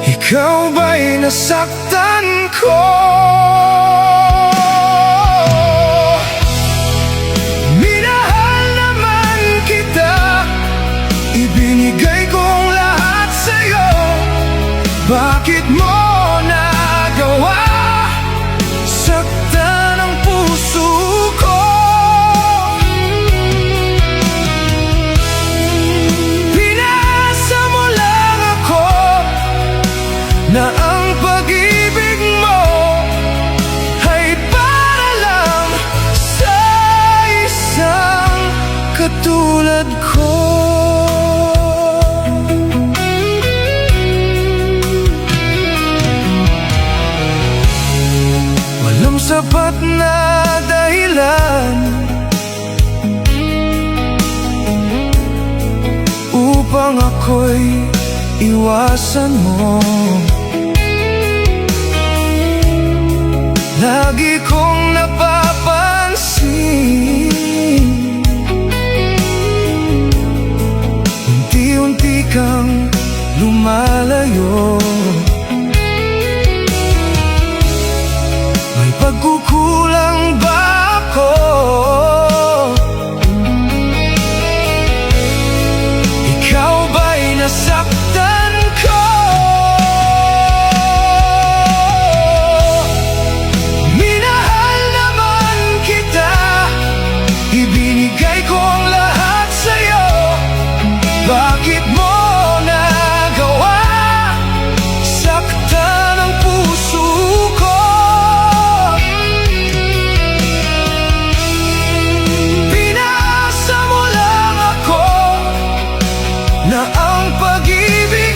Ikaw ba'y nasaktan ko? Minahal naman kita, ibinigay kong lahat sa'yo. Bakit mo nagawa saktan ang puso ko? Pinasa mo lang ako na ang pag-ibig mo ay para lang sa isang katulad ko. Walang sapat na dahilan upang ako'y iwasan mo. Lagi kong napapansin, unti-unti kang lumalayo.